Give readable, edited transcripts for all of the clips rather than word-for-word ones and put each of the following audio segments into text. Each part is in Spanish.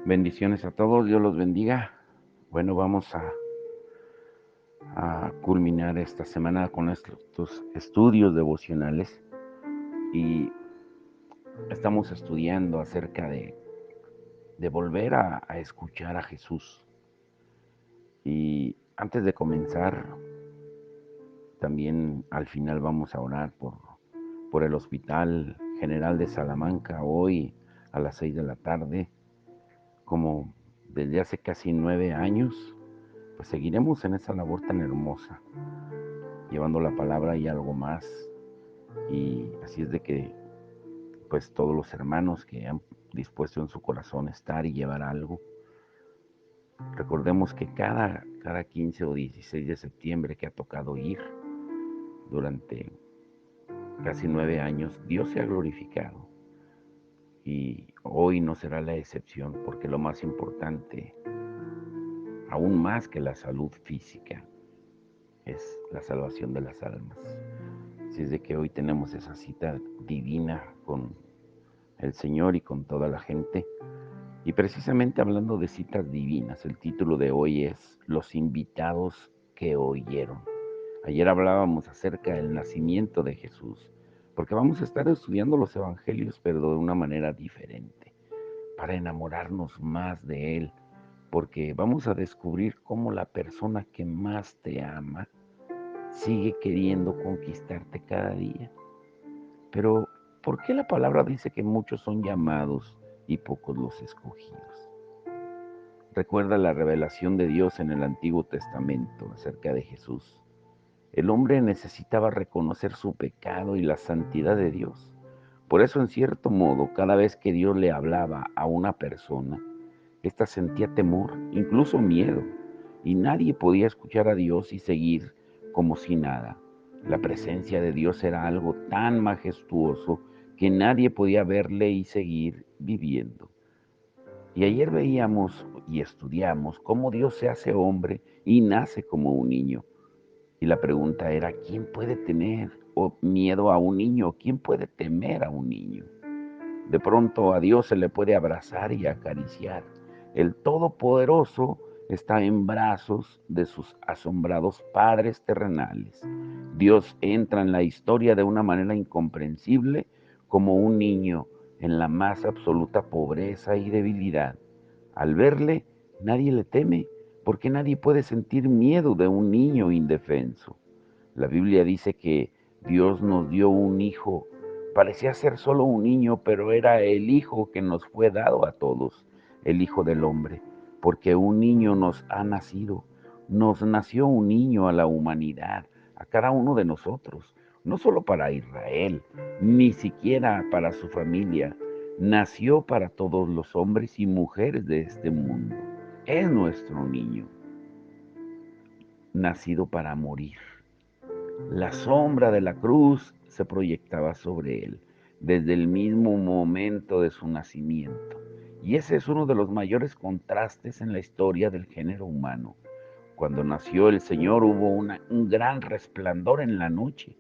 Bendiciones a todos, Dios los bendiga. Bueno, vamos a culminar esta semana con estos estudios devocionales y estamos estudiando acerca de volver a escuchar a Jesús. Y antes de comenzar, también al final vamos a orar por el Hospital General de Salamanca hoy a las 6 de la tarde, como desde hace casi 9 años. Pues seguiremos en esa labor tan hermosa, llevando la palabra y algo más. Y así es de que, pues todos los hermanos que han dispuesto en su corazón estar y llevar algo, recordemos que cada 15 o 16 de septiembre que ha tocado ir durante casi 9 años, Dios se ha glorificado. Y hoy no será la excepción, porque lo más importante, aún más que la salud física, es la salvación de las almas. Así es de que hoy tenemos esa cita divina con el Señor y con toda la gente. Y precisamente hablando de citas divinas, el título de hoy es Los invitados que oyeron. Ayer hablábamos acerca del nacimiento de Jesús, porque vamos a estar estudiando los evangelios, pero de una manera diferente, para enamorarnos más de Él, porque vamos a descubrir cómo la persona que más te ama sigue queriendo conquistarte cada día. Pero, ¿por qué la palabra dice que muchos son llamados y pocos los escogidos? Recuerda la revelación de Dios en el Antiguo Testamento acerca de Jesús. El hombre necesitaba reconocer su pecado y la santidad de Dios. Por eso, en cierto modo, cada vez que Dios le hablaba a una persona, ésta sentía temor, incluso miedo, y nadie podía escuchar a Dios y seguir como si nada. La presencia de Dios era algo tan majestuoso que nadie podía verle y seguir viviendo. Y ayer veíamos y estudiamos cómo Dios se hace hombre y nace como un niño. Y la pregunta era, ¿quién puede tener miedo a un niño? ¿Quién puede temer a un niño? De pronto a Dios se le puede abrazar y acariciar. El Todopoderoso está en brazos de sus asombrados padres terrenales. Dios entra en la historia de una manera incomprensible como un niño en la más absoluta pobreza y debilidad. Al verle, nadie le teme, porque nadie puede sentir miedo de un niño indefenso. La Biblia dice que Dios nos dio un hijo. Parecía ser solo un niño, pero era el hijo que nos fue dado a todos, el Hijo del Hombre, porque un niño nos ha nacido. Nos nació un niño a la humanidad, a cada uno de nosotros, no solo para Israel, ni siquiera para su familia. Nació para todos los hombres y mujeres de este mundo. Es nuestro niño, nacido para morir. La sombra de la cruz se proyectaba sobre él desde el mismo momento de su nacimiento. Y ese es uno de los mayores contrastes en la historia del género humano. Cuando nació el Señor hubo un gran resplandor en la noche.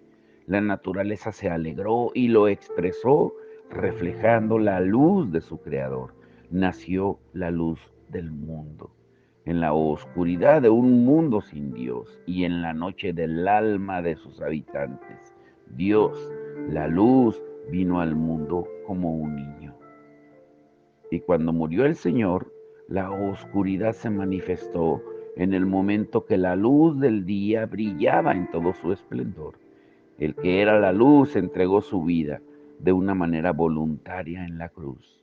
La naturaleza se alegró y lo expresó reflejando la luz de su Creador. Nació la luz del mundo. En la oscuridad de un mundo sin Dios y en la noche del alma de sus habitantes, Dios, la luz, vino al mundo como un niño. Y cuando murió el Señor, la oscuridad se manifestó en el momento que la luz del día brillaba en todo su esplendor. El que era la luz entregó su vida de una manera voluntaria en la cruz.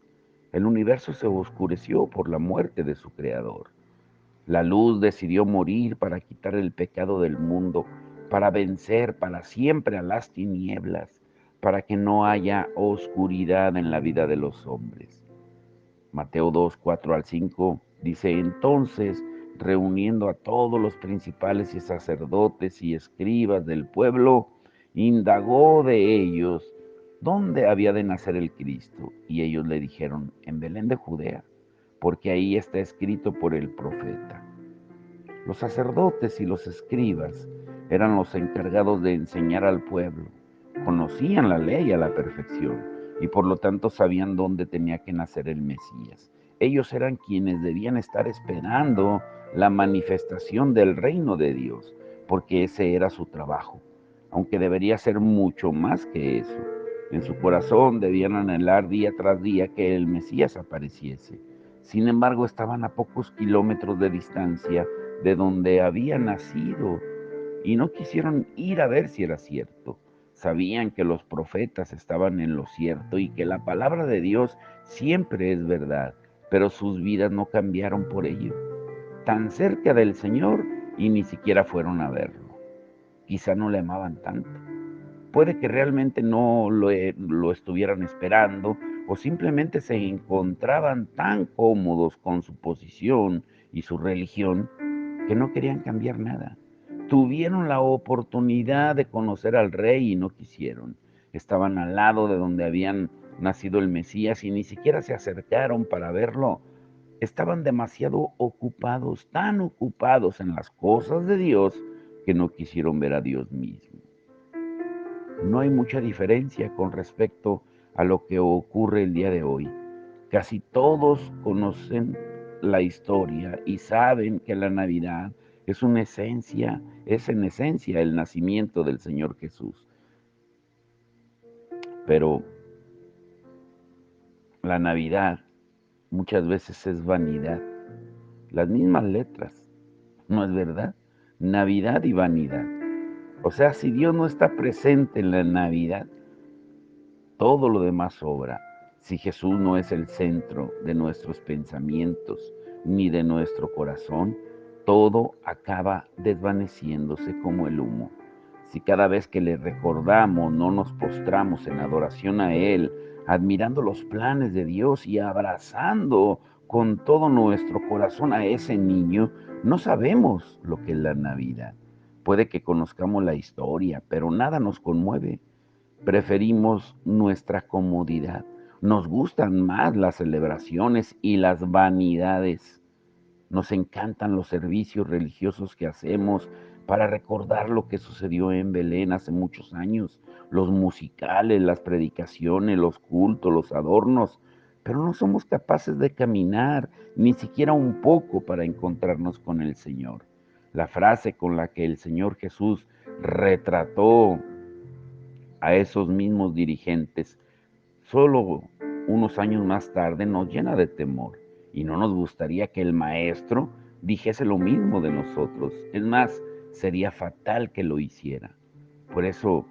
El universo se oscureció por la muerte de su creador. La luz decidió morir para quitar el pecado del mundo, para vencer para siempre a las tinieblas, para que no haya oscuridad en la vida de los hombres. Mateo 2, 4 al 5 dice, entonces, reuniendo a todos los principales y sacerdotes y escribas del pueblo, indagó de ellos dónde había de nacer el Cristo. Y ellos le dijeron, en Belén de Judea, porque ahí está escrito por el profeta. Los sacerdotes y los escribas eran los encargados de enseñar al pueblo. Conocían la ley a la perfección y por lo tanto sabían dónde tenía que nacer el Mesías. Ellos eran quienes debían estar esperando la manifestación del reino de Dios, porque ese era su trabajo, aunque debería ser mucho más que eso. En su corazón debían anhelar día tras día que el Mesías apareciese. Sin embargo, estaban a pocos kilómetros de distancia de donde había nacido y no quisieron ir a ver si era cierto. Sabían que los profetas estaban en lo cierto y que la palabra de Dios siempre es verdad, pero sus vidas no cambiaron por ello. Tan cerca del Señor y ni siquiera fueron a verlo. Quizá no le amaban tanto. Puede que realmente no lo estuvieran esperando o simplemente se encontraban tan cómodos con su posición y su religión que no querían cambiar nada. Tuvieron la oportunidad de conocer al rey y no quisieron. Estaban al lado de donde habían nacido el Mesías y ni siquiera se acercaron para verlo. Estaban demasiado ocupados, tan ocupados en las cosas de Dios, que no quisieron ver a Dios mismo. No hay mucha diferencia con respecto a lo que ocurre el día de hoy. Casi todos conocen la historia y saben que la Navidad es en esencia el nacimiento del Señor Jesús. Pero la Navidad muchas veces es vanidad. Las mismas letras, ¿no es verdad? Navidad y vanidad. O sea, si Dios no está presente en la Navidad, todo lo demás sobra. Si Jesús no es el centro de nuestros pensamientos ni de nuestro corazón, todo acaba desvaneciéndose como el humo. Si cada vez que le recordamos no nos postramos en adoración a Él, admirando los planes de Dios y abrazando con todo nuestro corazón a ese niño, no sabemos lo que es la Navidad. Puede que conozcamos la historia, pero nada nos conmueve. Preferimos nuestra comodidad. Nos gustan más las celebraciones y las vanidades. Nos encantan los servicios religiosos que hacemos para recordar lo que sucedió en Belén hace muchos años, los musicales, las predicaciones, los cultos, los adornos, pero no somos capaces de caminar ni siquiera un poco para encontrarnos con el Señor. La frase con la que el Señor Jesús retrató a esos mismos dirigentes, solo unos años más tarde nos llena de temor y no nos gustaría que el maestro dijese lo mismo de nosotros. Es más, sería fatal que lo hiciera. Por eso,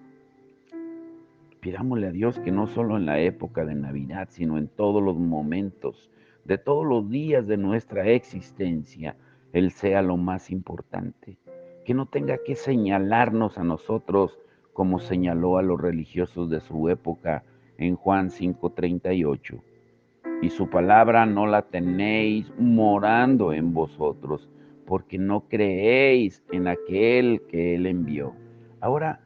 pidámosle a Dios que no solo en la época de Navidad, sino en todos los momentos, de todos los días de nuestra existencia, Él sea lo más importante. Que no tenga que señalarnos a nosotros como señaló a los religiosos de su época en Juan 5:38. Y su palabra no la tenéis morando en vosotros, porque no creéis en aquel que Él envió. Ahora,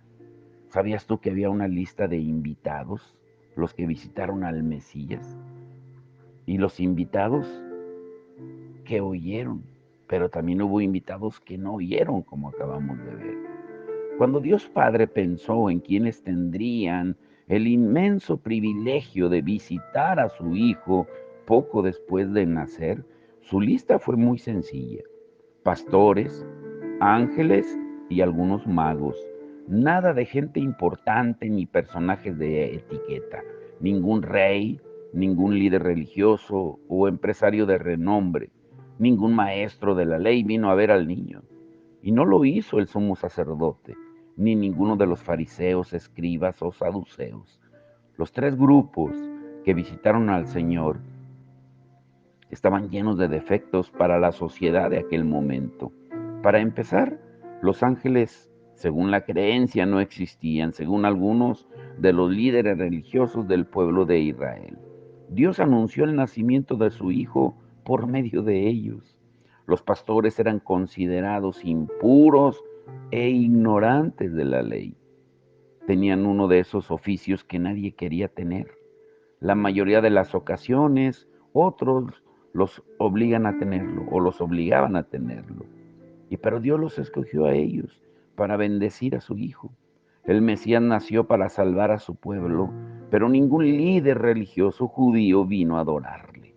¿sabías tú que había una lista de invitados, los que visitaron al Mesías? Y los invitados que oyeron, pero también hubo invitados que no oyeron, como acabamos de ver. Cuando Dios Padre pensó en quienes tendrían el inmenso privilegio de visitar a su Hijo poco después de nacer, su lista fue muy sencilla: pastores, ángeles y algunos magos. Nada de gente importante ni personajes de etiqueta. Ningún rey, ningún líder religioso o empresario de renombre. Ningún maestro de la ley vino a ver al niño. Y no lo hizo el sumo sacerdote, ni ninguno de los fariseos, escribas o saduceos. Los tres grupos que visitaron al Señor estaban llenos de defectos para la sociedad de aquel momento. Para empezar, los ángeles, según la creencia, no existían, según algunos de los líderes religiosos del pueblo de Israel. Dios anunció el nacimiento de su Hijo por medio de ellos. Los pastores eran considerados impuros e ignorantes de la ley. Tenían uno de esos oficios que nadie quería tener. La mayoría de las ocasiones, otros los obligan a tenerlo o los obligaban a tenerlo. Pero Dios los escogió a ellos para bendecir a su Hijo. El Mesías nació para salvar a su pueblo, pero ningún líder religioso judío vino a adorarle.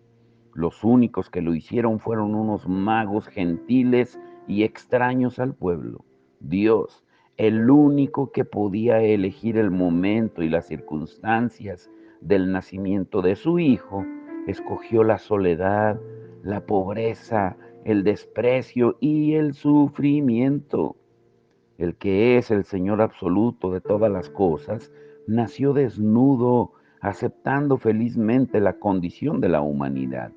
Los únicos que lo hicieron fueron unos magos gentiles y extraños al pueblo. Dios, el único que podía elegir el momento y las circunstancias del nacimiento de su hijo, escogió la soledad, la pobreza, el desprecio y el sufrimiento. El que es el Señor absoluto de todas las cosas, nació desnudo, aceptando felizmente la condición de la humanidad.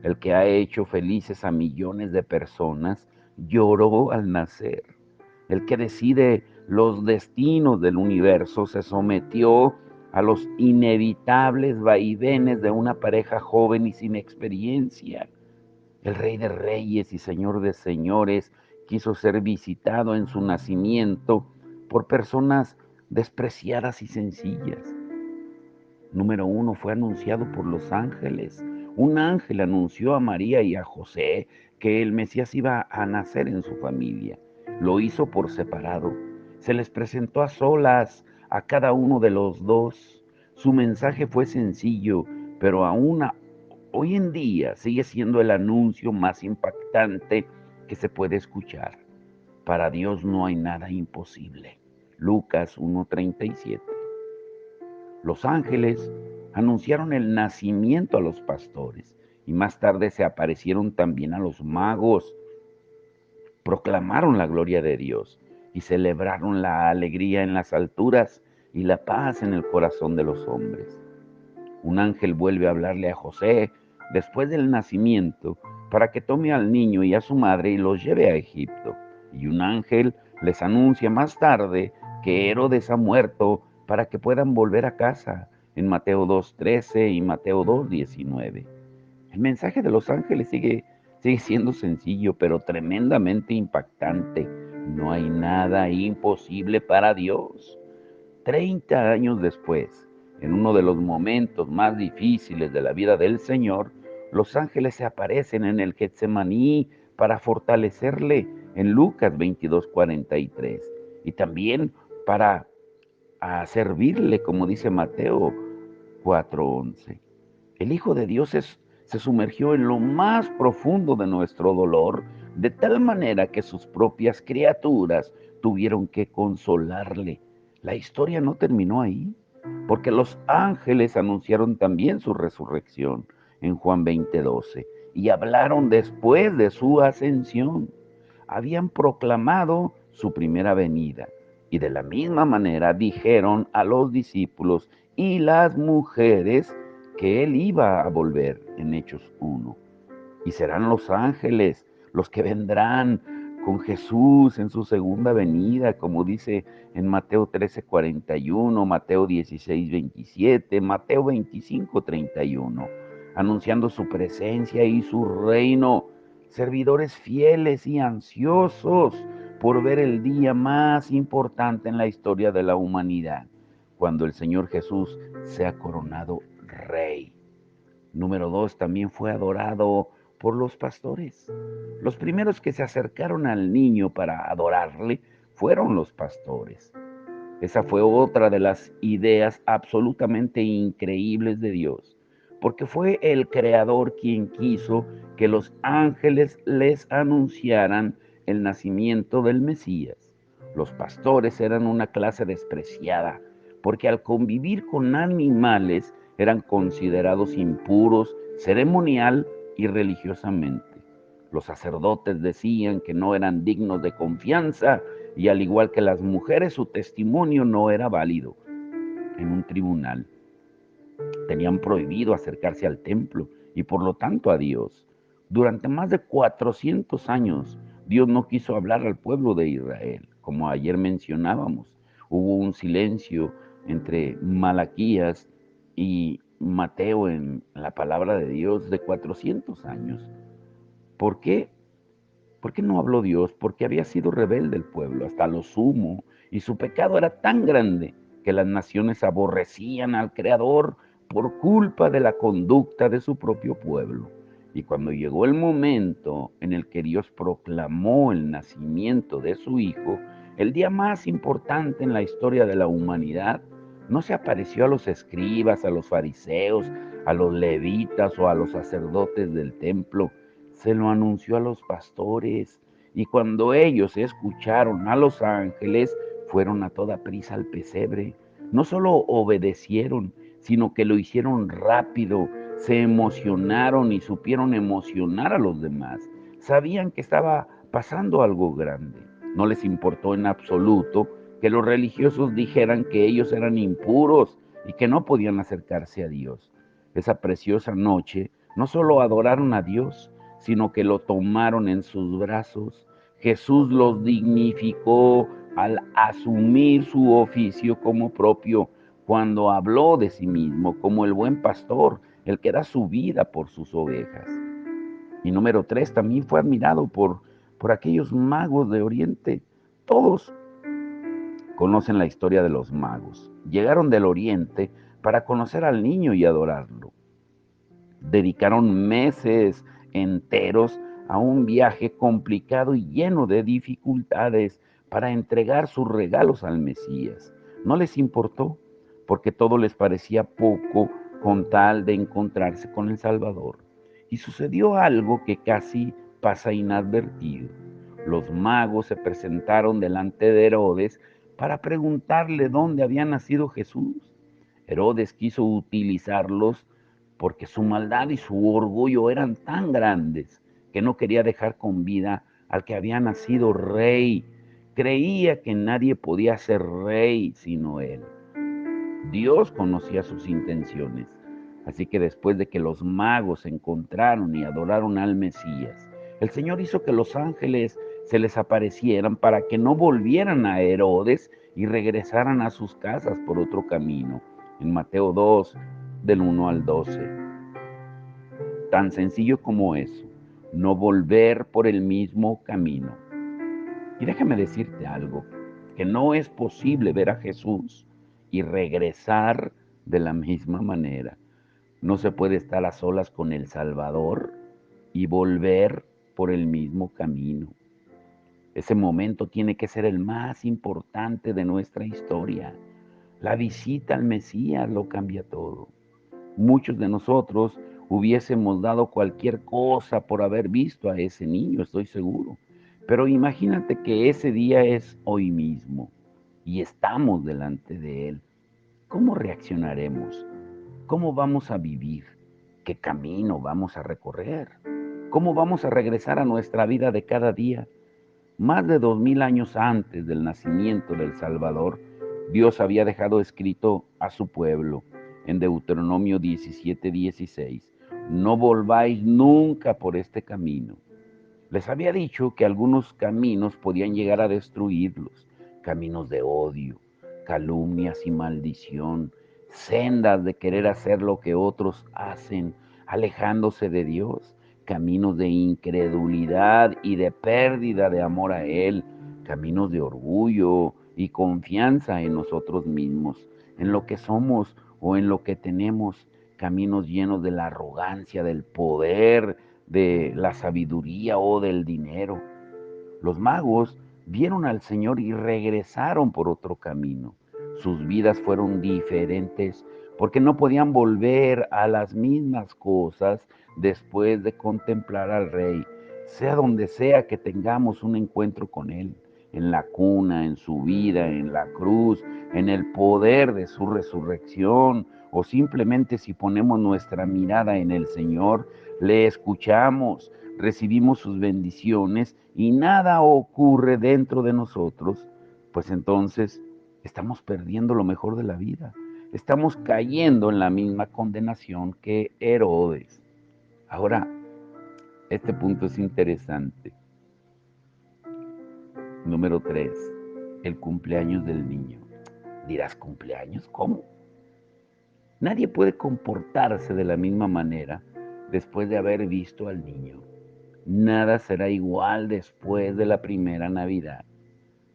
El que ha hecho felices a millones de personas, lloró al nacer. El que decide los destinos del universo se sometió a los inevitables vaivenes de una pareja joven y sin experiencia. El Rey de Reyes y Señor de Señores quiso ser visitado en su nacimiento por personas despreciadas y sencillas. Número uno, fue anunciado por los ángeles. Un ángel anunció a María y a José que el Mesías iba a nacer en su familia. Lo hizo por separado. Se les presentó a solas a cada uno de los dos. Su mensaje fue sencillo, pero hoy en día sigue siendo el anuncio más impactante que se puede escuchar. Para Dios no hay nada imposible. Lucas 1:37. Los ángeles anunciaron el nacimiento a los pastores y más tarde se aparecieron también a los magos. Proclamaron la gloria de Dios y celebraron la alegría en las alturas y la paz en el corazón de los hombres. Un ángel vuelve a hablarle a José después del nacimiento para que tome al niño y a su madre y los lleve a Egipto. Y un ángel les anuncia más tarde que Herodes ha muerto para que puedan volver a casa, en Mateo 2:13 y Mateo 2:19. El mensaje de los ángeles sigue siendo sencillo, pero tremendamente impactante. No hay nada imposible para Dios. 30 años después, en uno de los momentos más difíciles de la vida del Señor, los ángeles se aparecen en el Getsemaní para fortalecerle en Lucas 22:43 y también para servirle, como dice Mateo 4:11. El Hijo de Dios se sumergió en lo más profundo de nuestro dolor, de tal manera que sus propias criaturas tuvieron que consolarle. La historia no terminó ahí, porque los ángeles anunciaron también su resurrección en Juan 20:12 y hablaron después de su ascensión. Habían proclamado su primera venida y de la misma manera dijeron a los discípulos y las mujeres que él iba a volver en Hechos 1. Y serán los ángeles los que vendrán con Jesús en su segunda venida, como dice en Mateo 13:41, Mateo 16:27, Mateo 25:31, anunciando su presencia y su reino, servidores fieles y ansiosos por ver el día más importante en la historia de la humanidad, cuando el Señor Jesús sea coronado Rey. Número dos, también fue adorado por los pastores. Los primeros que se acercaron al niño para adorarle fueron los pastores. Esa fue otra de las ideas absolutamente increíbles de Dios, porque fue el Creador quien quiso que los ángeles les anunciaran el nacimiento del Mesías. Los pastores eran una clase despreciada, porque al convivir con animales eran considerados impuros ceremonial y religiosamente. Los sacerdotes decían que no eran dignos de confianza y al igual que las mujeres, su testimonio no era válido en un tribunal. Tenían prohibido acercarse al templo y por lo tanto a Dios. Durante más de 400 años, Dios no quiso hablar al pueblo de Israel. Como ayer mencionábamos, hubo un silencio entre Malaquías y Mateo en la palabra de Dios de 400 años. ¿Por qué? ¿Por qué no habló Dios? Porque había sido rebelde el pueblo hasta lo sumo, y su pecado era tan grande que las naciones aborrecían al Creador por culpa de la conducta de su propio pueblo. Y cuando llegó el momento en el que Dios proclamó el nacimiento de su Hijo, el día más importante en la historia de la humanidad, no se apareció a los escribas, a los fariseos, a los levitas o a los sacerdotes del templo, se lo anunció a los pastores. Y cuando ellos escucharon a los ángeles, fueron a toda prisa al pesebre. No solo obedecieron, sino que lo hicieron rápido, se emocionaron y supieron emocionar a los demás. Sabían que estaba pasando algo grande. No les importó en absoluto que los religiosos dijeran que ellos eran impuros y que no podían acercarse a Dios. Esa preciosa noche no solo adoraron a Dios, sino que lo tomaron en sus brazos. Jesús los dignificó al asumir su oficio como propio, cuando habló de sí mismo como el buen pastor, el que da su vida por sus ovejas. Y número 3, también fue admirado por aquellos magos de Oriente. Todos conocen la historia de los magos. Llegaron del Oriente para conocer al niño y adorarlo. Dedicaron meses enteros a un viaje complicado y lleno de dificultades para entregar sus regalos al Mesías. No les importó, porque todo les parecía poco con tal de encontrarse con el Salvador. Y sucedió algo que casi pasa inadvertido. Los magos se presentaron delante de Herodes para preguntarle dónde había nacido Jesús. Herodes quiso utilizarlos porque su maldad y su orgullo eran tan grandes que no quería dejar con vida al que había nacido rey. Creía que nadie podía ser rey sino él. Dios conocía sus intenciones, así que después de que los magos encontraron y adoraron al Mesías, el Señor hizo que los ángeles se les aparecieran para que no volvieran a Herodes y regresaran a sus casas por otro camino. En Mateo 2, del 1 al 12. Tan sencillo como eso, no volver por el mismo camino. Y déjame decirte algo, que no es posible ver a Jesús y regresar de la misma manera. No se puede estar a solas con el Salvador y volver por el mismo camino. Ese momento tiene que ser el más importante de nuestra historia. La visita al Mesías lo cambia todo. Muchos de nosotros hubiésemos dado cualquier cosa por haber visto a ese niño, estoy seguro. Pero imagínate que ese día es hoy mismo y estamos delante de él. ¿Cómo reaccionaremos? ¿Cómo vamos a vivir? ¿Qué camino vamos a recorrer? ¿Cómo vamos a regresar a nuestra vida de cada día? Más de 2000 años antes del nacimiento del Salvador, Dios había dejado escrito a su pueblo en Deuteronomio 17:16: no volváis nunca por este camino. Les había dicho que algunos caminos podían llegar a destruirlos, caminos de odio, calumnias y maldición, sendas de querer hacer lo que otros hacen, alejándose de Dios, caminos de incredulidad y de pérdida de amor a Él, caminos de orgullo y confianza en nosotros mismos, en lo que somos o en lo que tenemos, caminos llenos de la arrogancia, del poder, de la sabiduría o del dinero. Los magos vieron al Señor y regresaron por otro camino. Sus vidas fueron diferentes porque no podían volver a las mismas cosas después de contemplar al Rey, sea donde sea que tengamos un encuentro con Él, en la cuna, en su vida, en la cruz, en el poder de su resurrección, o simplemente si ponemos nuestra mirada en el Señor, le escuchamos, recibimos sus bendiciones y nada ocurre dentro de nosotros, pues entonces estamos perdiendo lo mejor de la vida. Estamos cayendo en la misma condenación que Herodes. Ahora, este punto es interesante. Número 3, el cumpleaños del niño. Dirás, ¿cumpleaños? ¿Cómo? Nadie puede comportarse de la misma manera después de haber visto al niño. Nada será igual después de la primera Navidad.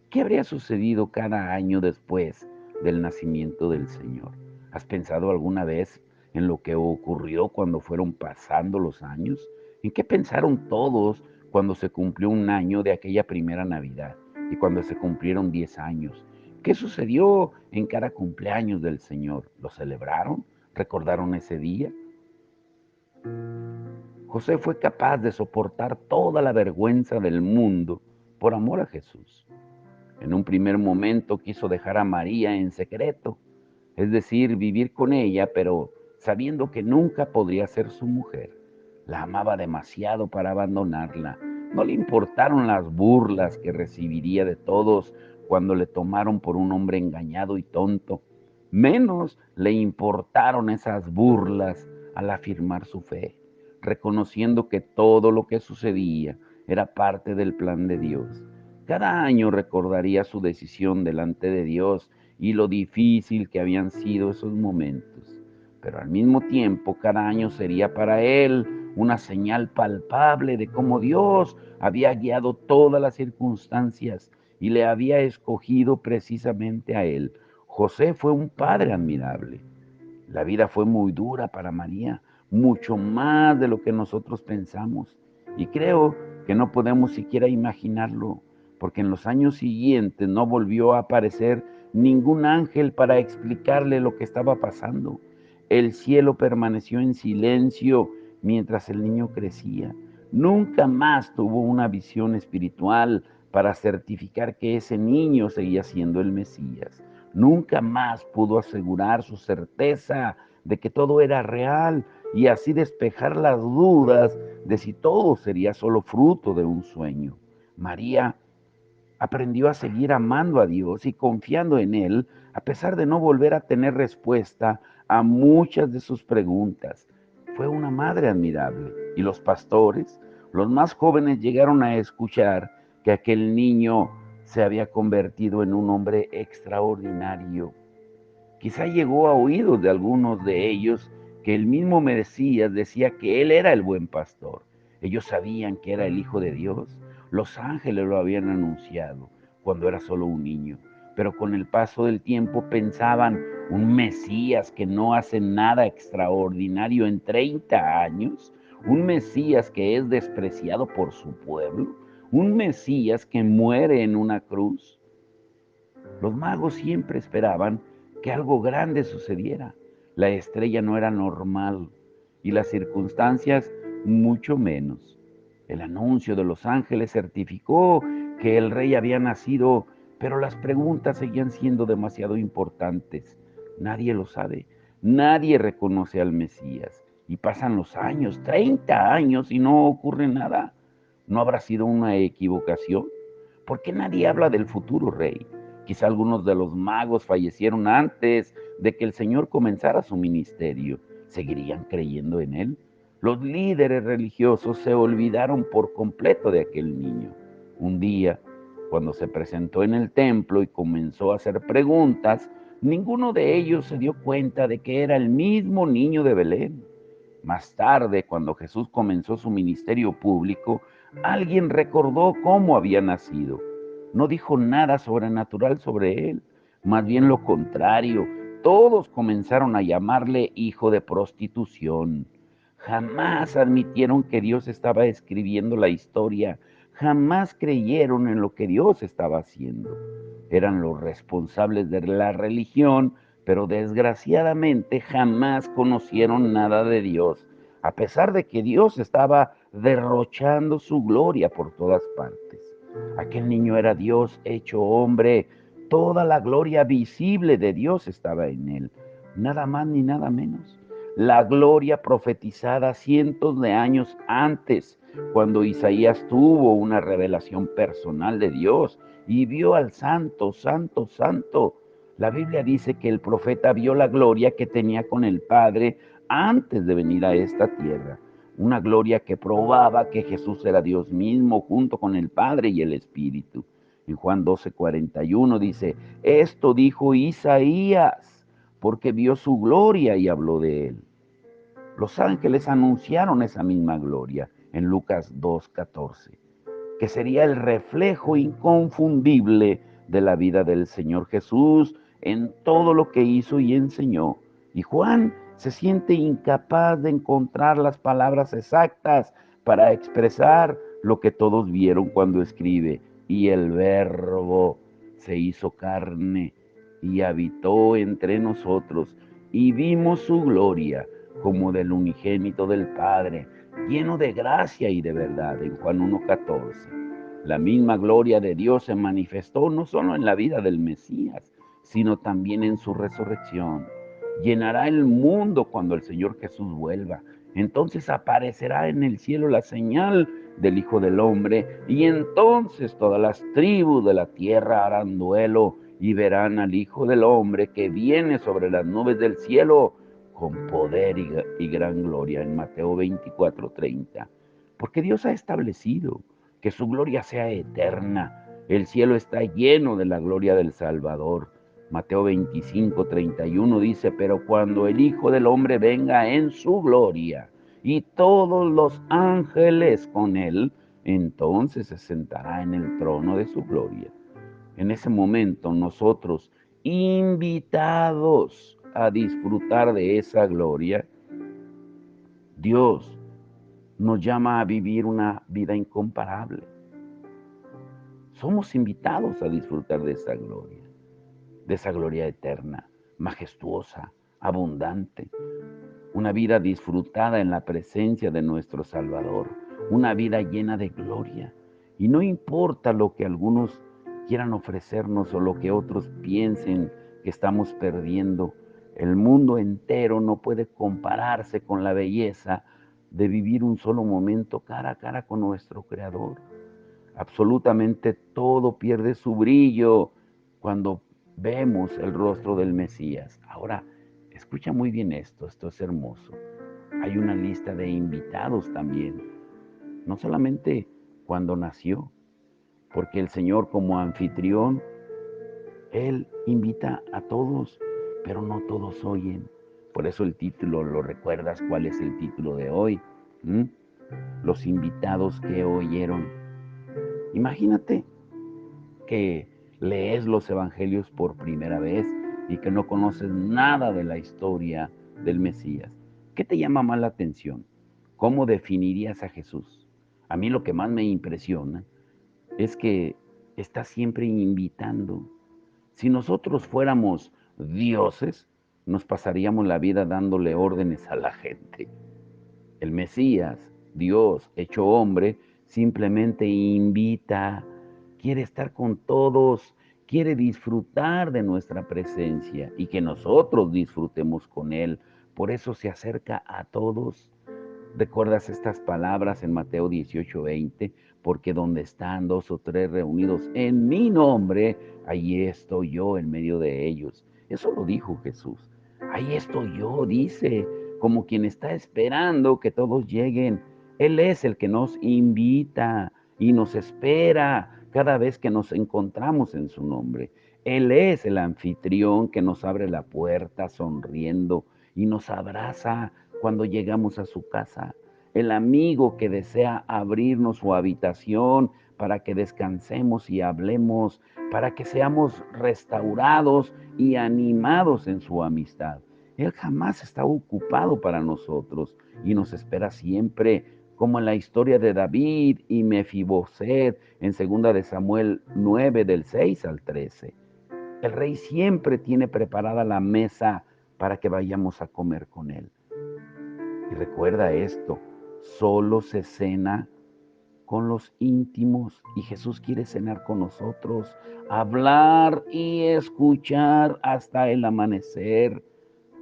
¿Qué habría sucedido cada año después del nacimiento del Señor? ¿Has pensado alguna vez en lo que ocurrió cuando fueron pasando los años? ¿En qué pensaron todos cuando se cumplió un año de aquella primera Navidad y cuando se cumplieron 10 años? ¿Qué sucedió en cada cumpleaños del Señor? ¿Lo celebraron? ¿Recordaron ese día? José fue capaz de soportar toda la vergüenza del mundo por amor a Jesús. En un primer momento quiso dejar a María en secreto, es decir, vivir con ella, pero sabiendo que nunca podría ser su mujer. La amaba demasiado para abandonarla. No le importaron las burlas que recibiría de todos cuando le tomaron por un hombre engañado y tonto. Menos le importaron esas burlas al afirmar su fe, reconociendo que todo lo que sucedía era parte del plan de Dios. Cada año recordaría su decisión delante de Dios y lo difícil que habían sido esos momentos. Pero al mismo tiempo, cada año sería para él una señal palpable de cómo Dios había guiado todas las circunstancias y le había escogido precisamente a él. José fue un padre admirable. La vida fue muy dura para María, mucho más de lo que nosotros pensamos. Y creo que no podemos siquiera imaginarlo, porque en los años siguientes no volvió a aparecer ningún ángel para explicarle lo que estaba pasando. El cielo permaneció en silencio mientras el niño crecía. Nunca más tuvo una visión espiritual para certificar que ese niño seguía siendo el Mesías. Nunca más pudo asegurar su certeza de que todo era real y así despejar las dudas de si todo sería solo fruto de un sueño. María aprendió a seguir amando a Dios y confiando en Él, a pesar de no volver a tener respuesta a muchas de sus preguntas. Fue una madre admirable. Y los pastores, los más jóvenes, llegaron a escuchar que aquel niño se había convertido en un hombre extraordinario. Quizá llegó a oídos de algunos de ellos que el mismo Mesías decía que él era el buen pastor. Ellos sabían que era el Hijo de Dios. Los ángeles lo habían anunciado cuando era solo un niño. Pero con el paso del tiempo pensaban, un Mesías que no hace nada extraordinario en 30 años, un Mesías que es despreciado por su pueblo, un Mesías que muere en una cruz. Los magos siempre esperaban que algo grande sucediera. La estrella no era normal y las circunstancias mucho menos. El anuncio de los ángeles certificó que el rey había nacido, pero las preguntas seguían siendo demasiado importantes. Nadie lo sabe, nadie reconoce al Mesías. Y pasan los años, 30 años, y no ocurre nada. ¿No habrá sido una equivocación? ¿Por qué nadie habla del futuro rey? Quizá algunos de los magos fallecieron antes de que el Señor comenzara su ministerio. ¿Seguirían creyendo en él? Los líderes religiosos se olvidaron por completo de aquel niño. Un día, cuando se presentó en el templo y comenzó a hacer preguntas, ninguno de ellos se dio cuenta de que era el mismo niño de Belén. Más tarde, cuando Jesús comenzó su ministerio público, alguien recordó cómo había nacido. No dijo nada sobrenatural sobre él, más bien lo contrario. Todos comenzaron a llamarle hijo de prostitución. Jamás admitieron que Dios estaba escribiendo la historia. Jamás creyeron en lo que Dios estaba haciendo. Eran los responsables de la religión, pero desgraciadamente jamás conocieron nada de Dios, a pesar de que Dios estaba derrochando su gloria por todas partes. Aquel niño era Dios hecho hombre, toda la gloria visible de Dios estaba en él, nada más ni nada menos. La gloria profetizada cientos de años antes, cuando Isaías tuvo una revelación personal de Dios y vio al santo, santo, santo. La Biblia dice que el profeta vio la gloria que tenía con el Padre antes de venir a esta tierra. Una gloria que probaba que Jesús era Dios mismo junto con el Padre y el Espíritu. En Juan 12:41 dice, esto dijo Isaías, porque vio su gloria y habló de él. Los ángeles anunciaron esa misma gloria en Lucas 2:14, que sería el reflejo inconfundible de la vida del Señor Jesús en todo lo que hizo y enseñó. Y Juan se siente incapaz de encontrar las palabras exactas para expresar lo que todos vieron cuando escribe, y el Verbo se hizo carne y habitó entre nosotros, y vimos su gloria, como del unigénito del Padre, lleno de gracia y de verdad, en Juan 1:14. La misma gloria de Dios se manifestó no solo en la vida del Mesías, sino también en su resurrección. Llenará el mundo cuando el Señor Jesús vuelva. Entonces aparecerá en el cielo la señal del Hijo del Hombre, y entonces todas las tribus de la tierra harán duelo y verán al Hijo del Hombre que viene sobre las nubes del cielo con poder y gran gloria, en Mateo 24:30. Porque Dios ha establecido que su gloria sea eterna. El cielo está lleno de la gloria del Salvador. Mateo 25:31 dice: pero cuando el Hijo del Hombre venga en su gloria y todos los ángeles con él, entonces se sentará en el trono de su gloria. En ese momento nosotros, invitados a disfrutar de esa gloria, Dios nos llama a vivir una vida incomparable. Somos invitados a disfrutar de esa gloria eterna, majestuosa, abundante, una vida disfrutada en la presencia de nuestro Salvador, una vida llena de gloria. Y no importa lo que algunos quieran ofrecernos o lo que otros piensen que estamos perdiendo, el mundo entero no puede compararse con la belleza de vivir un solo momento cara a cara con nuestro Creador. Absolutamente todo pierde su brillo cuando vemos el rostro del Mesías. Ahora, escucha muy bien esto es hermoso. Hay una lista de invitados también, no solamente cuando nació, porque el Señor como anfitrión, Él invita a todos, pero no todos oyen. Por eso el título, ¿lo recuerdas cuál es el título de hoy? ¿Mm? Los invitados que oyeron. Imagínate que lees los evangelios por primera vez y que no conoces nada de la historia del Mesías. ¿Qué te llama más la atención? ¿Cómo definirías a Jesús? A mí lo que más me impresiona es que está siempre invitando. Si nosotros fuéramos dioses, nos pasaríamos la vida dándole órdenes a la gente. El Mesías, Dios hecho hombre, simplemente invita, quiere estar con todos, quiere disfrutar de nuestra presencia y que nosotros disfrutemos con Él. Por eso se acerca a todos. ¿Recuerdas estas palabras en Mateo 18:20? Porque donde están dos o tres reunidos en mi nombre, ahí estoy yo en medio de ellos. Eso lo dijo Jesús. Ahí estoy yo, dice, como quien está esperando que todos lleguen. Él es el que nos invita y nos espera cada vez que nos encontramos en su nombre. Él es el anfitrión que nos abre la puerta sonriendo y nos abraza cuando llegamos a su casa, el amigo que desea abrirnos su habitación para que descansemos y hablemos, para que seamos restaurados y animados en su amistad. Él jamás está ocupado para nosotros y nos espera siempre, como en la historia de David y Mefiboset en 2 de Samuel 9 del 6 al 13. El rey siempre tiene preparada la mesa para que vayamos a comer con él. Y recuerda esto, solo se cena con los íntimos y Jesús quiere cenar con nosotros, hablar y escuchar hasta el amanecer.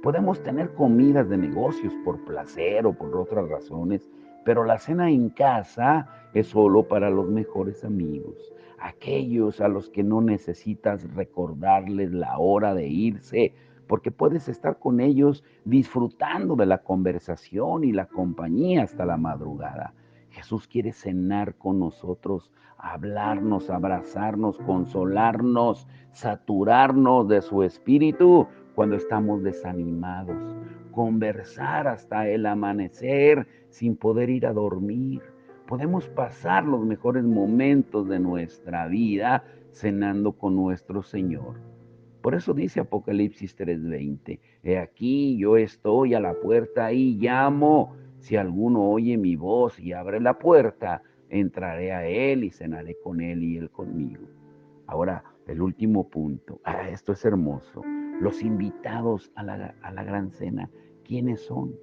Podemos tener comidas de negocios por placer o por otras razones, pero la cena en casa es solo para los mejores amigos, aquellos a los que no necesitas recordarles la hora de irse, porque puedes estar con ellos disfrutando de la conversación y la compañía hasta la madrugada. Jesús quiere cenar con nosotros, hablarnos, abrazarnos, consolarnos, saturarnos de su espíritu cuando estamos desanimados, conversar hasta el amanecer sin poder ir a dormir. Podemos pasar los mejores momentos de nuestra vida cenando con nuestro Señor. Por eso dice Apocalipsis 3:20, he aquí yo estoy a la puerta y llamo. Si alguno oye mi voz y abre la puerta, entraré a él y cenaré con él y él conmigo. Ahora, el último punto. Esto es hermoso. Los invitados a la gran cena, ¿quiénes son?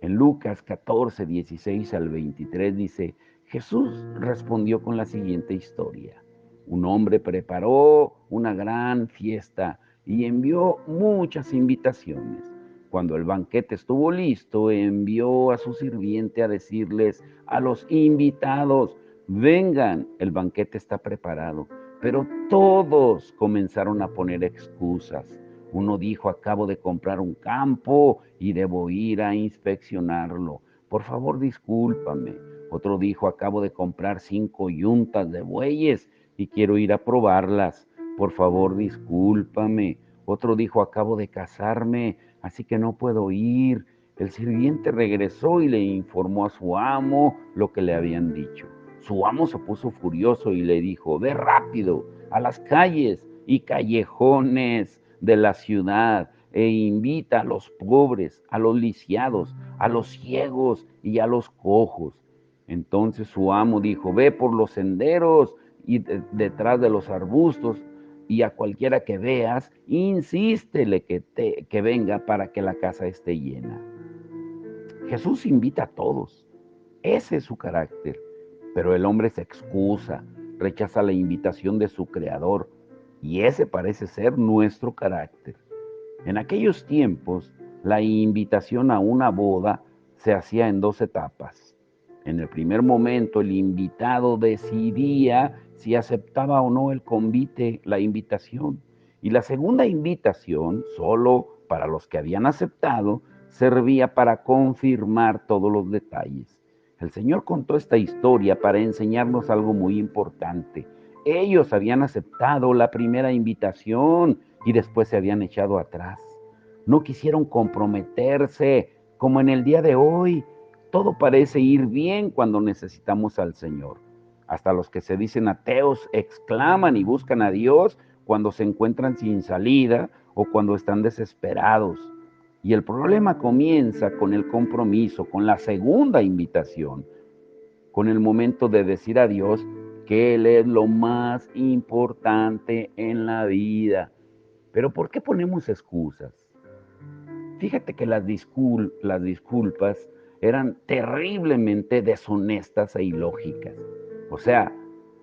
En Lucas 14, 16 al 23 dice, Jesús respondió con la siguiente historia. Un hombre preparó una gran fiesta y envió muchas invitaciones. Cuando el banquete estuvo listo, envió a su sirviente a decirles a los invitados, vengan, el banquete está preparado. Pero todos comenzaron a poner excusas. Uno dijo, acabo de comprar un campo y debo ir a inspeccionarlo. Por favor, discúlpame. Otro dijo, acabo de comprar 5 yuntas de bueyes y quiero ir a probarlas. Por favor, discúlpame. Otro dijo, acabo de casarme, así que no puedo ir. El sirviente regresó y le informó a su amo lo que le habían dicho. Su amo se puso furioso y le dijo, ve rápido a las calles y callejones de la ciudad e invita a los pobres, a los lisiados, a los ciegos y a los cojos. Entonces su amo dijo, ve por los senderos y detrás de los arbustos y a cualquiera que veas, insístele que venga para que la casa esté llena. Jesús invita a todos, ese es su carácter, pero el hombre se excusa, rechaza la invitación de su creador y ese parece ser nuestro carácter. En aquellos tiempos, la invitación a una boda se hacía en 2 etapas. En el primer momento, el invitado decidía si aceptaba o no el convite, la invitación. Y la segunda invitación, solo para los que habían aceptado, servía para confirmar todos los detalles. El Señor contó esta historia para enseñarnos algo muy importante. Ellos habían aceptado la primera invitación y después se habían echado atrás. No quisieron comprometerse como en el día de hoy. Todo parece ir bien cuando necesitamos al Señor. Hasta los que se dicen ateos exclaman y buscan a Dios cuando se encuentran sin salida o cuando están desesperados. Y el problema comienza con el compromiso, con la segunda invitación, con el momento de decir a Dios que Él es lo más importante en la vida. Pero ¿por qué ponemos excusas? Fíjate que las disculpas eran terriblemente deshonestas e ilógicas. O sea,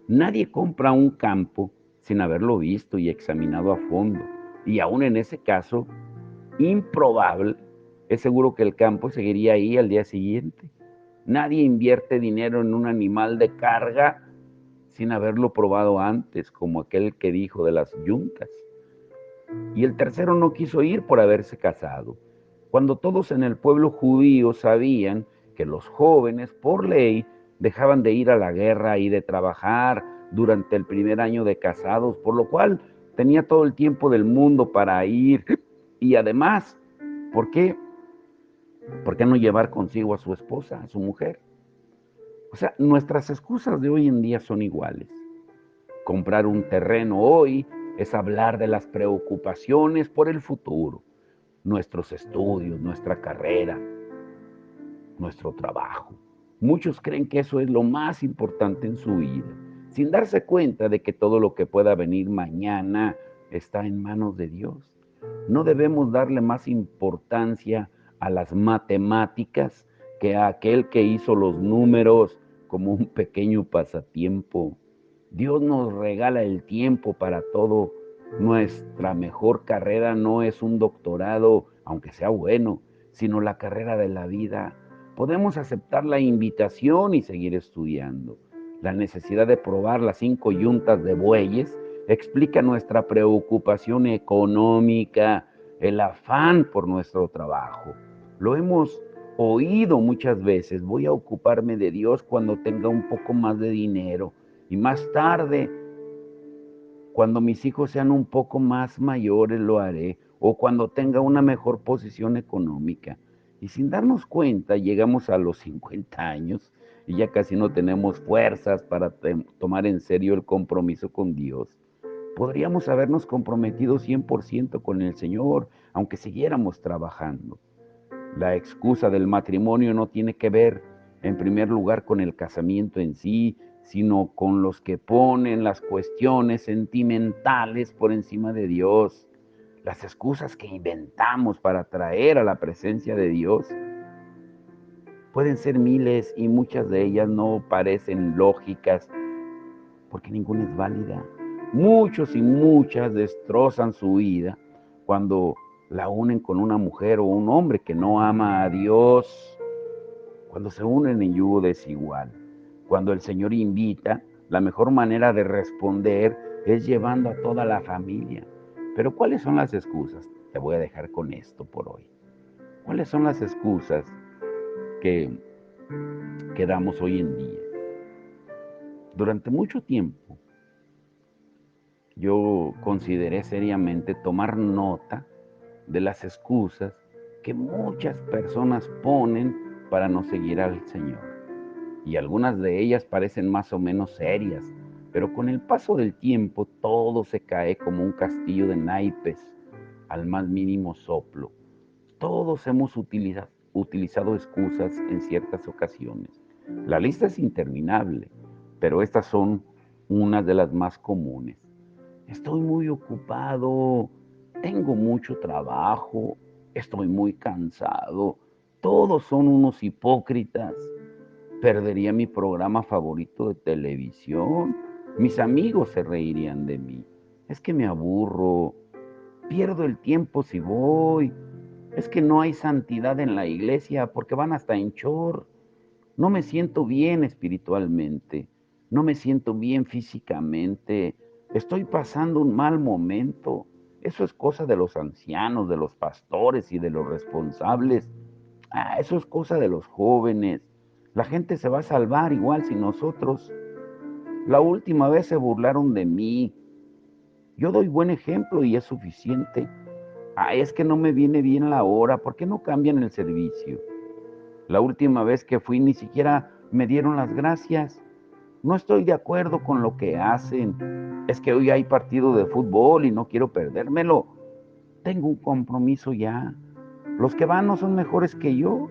nadie compra un campo sin haberlo visto y examinado a fondo. Y aún en ese caso, improbable, es seguro que el campo seguiría ahí al día siguiente. Nadie invierte dinero en un animal de carga sin haberlo probado antes, como aquel que dijo de las yuntas. Y el tercero no quiso ir por haberse casado, cuando todos en el pueblo judío sabían que los jóvenes, por ley, dejaban de ir a la guerra y de trabajar durante el primer año de casados, por lo cual tenía todo el tiempo del mundo para ir. Y además, ¿por qué? ¿Por qué no llevar consigo a su esposa, a su mujer? O sea, nuestras excusas de hoy en día son iguales. Comprar un terreno hoy es hablar de las preocupaciones por el futuro, nuestros estudios, nuestra carrera, nuestro trabajo. Muchos creen que eso es lo más importante en su vida, sin darse cuenta de que todo lo que pueda venir mañana está en manos de Dios. No debemos darle más importancia a las matemáticas que a aquel que hizo los números como un pequeño pasatiempo. Dios nos regala el tiempo para todo. Nuestra mejor carrera no es un doctorado, aunque sea bueno, sino la carrera de la vida. Podemos aceptar la invitación y seguir estudiando. La necesidad de probar las 5 yuntas de bueyes explica nuestra preocupación económica, el afán por nuestro trabajo. Lo hemos oído muchas veces, voy a ocuparme de Dios cuando tenga un poco más de dinero y más tarde, cuando mis hijos sean un poco más mayores, lo haré, o cuando tenga una mejor posición económica. Y sin darnos cuenta, llegamos a los 50 años y ya casi no tenemos fuerzas para tomar en serio el compromiso con Dios. Podríamos habernos comprometido 100% con el Señor, aunque siguiéramos trabajando. La excusa del matrimonio no tiene que ver, en primer lugar, con el casamiento en sí, sino con los que ponen las cuestiones sentimentales por encima de Dios. Las excusas que inventamos para traer a la presencia de Dios Pueden ser miles y muchas de ellas no parecen lógicas porque ninguna es válida. Muchos y muchas destrozan su vida cuando la unen con una mujer o un hombre que no ama a Dios, cuando se unen en yugo desigual. Cuando el Señor invita, la mejor manera de responder es llevando a toda la familia. Pero ¿cuáles son las excusas? Te voy a dejar con esto por hoy. ¿Cuáles son las excusas que, que damos hoy en día? Durante mucho tiempo yo consideré seriamente tomar nota de las excusas que muchas personas ponen para no seguir al Señor. Y algunas de ellas parecen más o menos serias, pero con el paso del tiempo todo se cae como un castillo de naipes al más mínimo soplo. Todos hemos utilizado excusas en ciertas ocasiones. La lista es interminable, pero estas son unas de las más comunes. Estoy muy ocupado, tengo mucho trabajo, estoy muy cansado. Todos son unos hipócritas. Perdería mi programa favorito de televisión. Mis amigos se reirían de mí. Es que me aburro. Pierdo el tiempo si voy. Es que no hay santidad en la iglesia porque van hasta en short. No me siento bien espiritualmente. No me siento bien físicamente. Estoy pasando un mal momento. Eso es cosa de los ancianos, de los pastores y de los responsables. Eso es cosa de los jóvenes. La gente se va a salvar igual si nosotros. La última vez se burlaron de mí. Yo doy buen ejemplo y es suficiente. Es que no me viene bien la hora. ¿Por qué no cambian el servicio? La última vez que fui ni siquiera me dieron las gracias. No estoy de acuerdo con lo que hacen. Es que hoy hay partido de fútbol y no quiero perdérmelo. Tengo un compromiso ya. Los que van no son mejores que yo.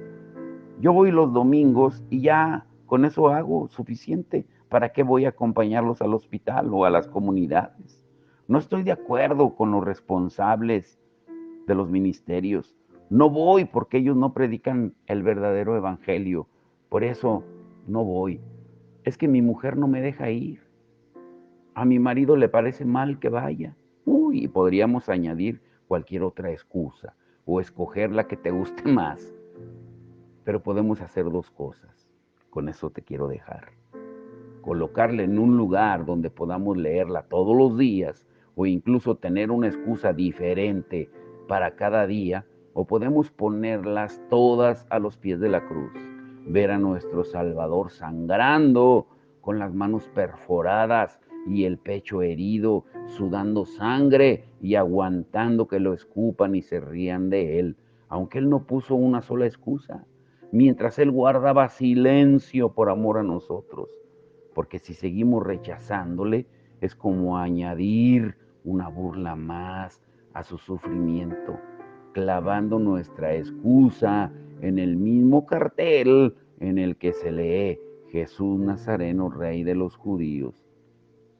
Yo voy los domingos y ya con eso hago suficiente. ¿Para qué voy a acompañarlos al hospital o a las comunidades? No estoy de acuerdo con los responsables de los ministerios. No voy porque ellos no predican el verdadero evangelio. Por eso no voy. Es que mi mujer no me deja ir. A mi marido le parece mal que vaya. Uy, y podríamos añadir cualquier otra excusa o escoger la que te guste más. Pero podemos hacer dos cosas. Con eso te quiero dejar. Colocarla en un lugar donde podamos leerla todos los días o incluso tener una excusa diferente para cada día, o podemos ponerlas todas a los pies de la cruz. Ver a nuestro Salvador sangrando, con las manos perforadas y el pecho herido, sudando sangre y aguantando que lo escupan y se rían de él, aunque él no puso una sola excusa, mientras él guardaba silencio por amor a nosotros. Porque si seguimos rechazándole, es como añadir una burla más a su sufrimiento, clavando nuestra excusa en el mismo cartel en el que se lee Jesús Nazareno, Rey de los Judíos.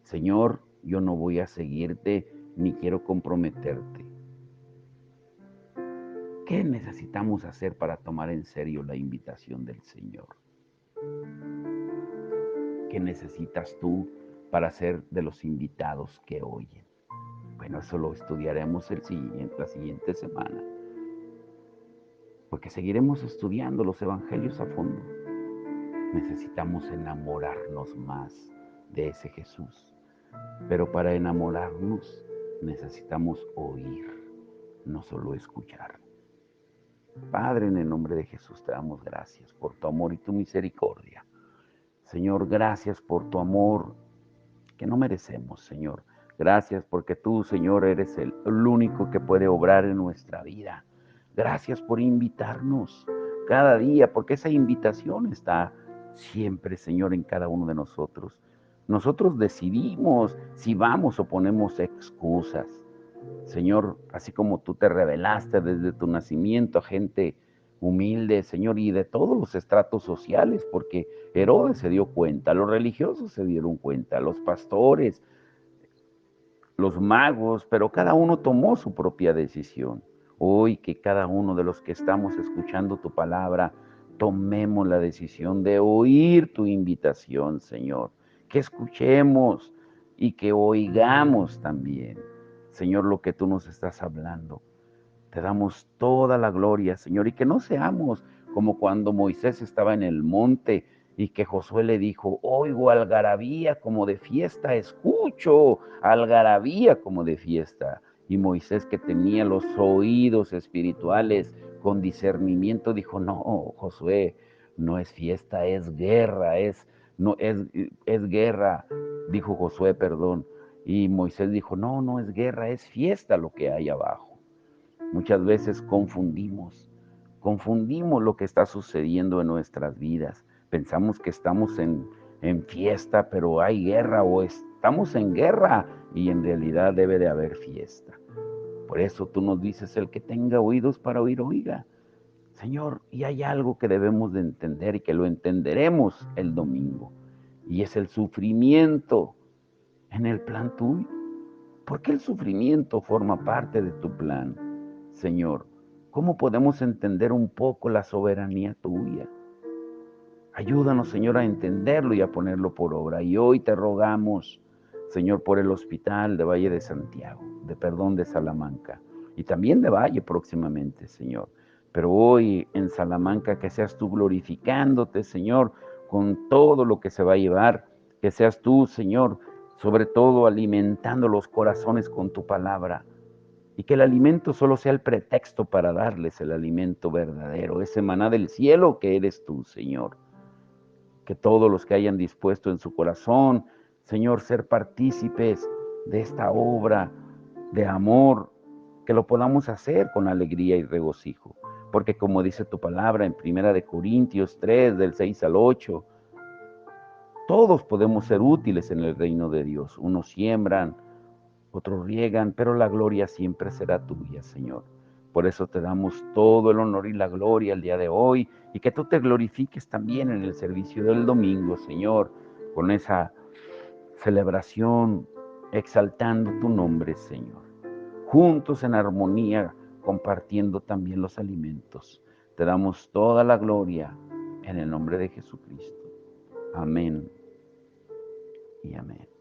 Señor, yo no voy a seguirte ni quiero comprometerte. ¿Qué necesitamos hacer para tomar en serio la invitación del Señor? ¿Qué necesitas tú para ser de los invitados que oyen? Bueno, eso lo estudiaremos la siguiente semana, porque seguiremos estudiando los evangelios a fondo. Necesitamos enamorarnos más de ese Jesús, pero para enamorarnos necesitamos oír, no solo escuchar. Padre, en el nombre de Jesús te damos gracias por tu amor y tu misericordia. Señor, gracias por tu amor que no merecemos, Señor. Gracias porque tú, Señor, eres el único que puede obrar en nuestra vida. Gracias por invitarnos cada día, porque esa invitación está siempre, Señor, en cada uno de nosotros. Nosotros decidimos si vamos o ponemos excusas. Señor, así como tú te revelaste desde tu nacimiento a gente humilde, Señor, y de todos los estratos sociales, porque Herodes se dio cuenta, los religiosos se dieron cuenta, los pastores, los magos, pero cada uno tomó su propia decisión. Hoy que cada uno de los que estamos escuchando tu palabra tomemos la decisión de oír tu invitación, Señor, que escuchemos y que oigamos también, Señor, lo que tú nos estás hablando. Te damos toda la gloria, Señor, y que no seamos como cuando Moisés estaba en el monte y que Josué le dijo, oigo algarabía como de fiesta, escucho algarabía como de fiesta. Y Moisés, que tenía los oídos espirituales con discernimiento, dijo, no, Josué, no es fiesta, es guerra, no, es guerra, dijo Josué, perdón. Y Moisés dijo, no, no es guerra, es fiesta lo que hay abajo. Muchas veces confundimos lo que está sucediendo en nuestras vidas. Pensamos que estamos en fiesta, pero hay guerra o estamos en guerra y en realidad debe de haber fiesta. Por eso tú nos dices, el que tenga oídos para oír, oiga. Señor, y hay algo que debemos de entender y que lo entenderemos el domingo, y es el sufrimiento en el plan tuyo. ¿Por qué el sufrimiento forma parte de tu plan, Señor? ¿Cómo podemos entender un poco la soberanía tuya? Ayúdanos, Señor, a entenderlo y a ponerlo por obra. Y hoy te rogamos, Señor, por el hospital de Valle de Santiago, de Salamanca, y también de Valle próximamente, Señor. Pero hoy en Salamanca que seas tú glorificándote, Señor, con todo lo que se va a llevar, que seas tú, Señor, sobre todo alimentando los corazones con tu palabra, y que el alimento solo sea el pretexto para darles el alimento verdadero, ese maná del cielo que eres tú, Señor. Que todos los que hayan dispuesto en su corazón, Señor, ser partícipes de esta obra de amor, que lo podamos hacer con alegría y regocijo. Porque como dice tu palabra en 1 Corintios 3, del 6 al 8, todos podemos ser útiles en el reino de Dios. Unos siembran, otros riegan, pero la gloria siempre será tuya, Señor. Por eso te damos todo el honor y la gloria el día de hoy, y que tú te glorifiques también en el servicio del domingo, Señor, con esa celebración, exaltando tu nombre, Señor. Juntos en armonía, compartiendo también los alimentos. Te damos toda la gloria en el nombre de Jesucristo. Amén y amén.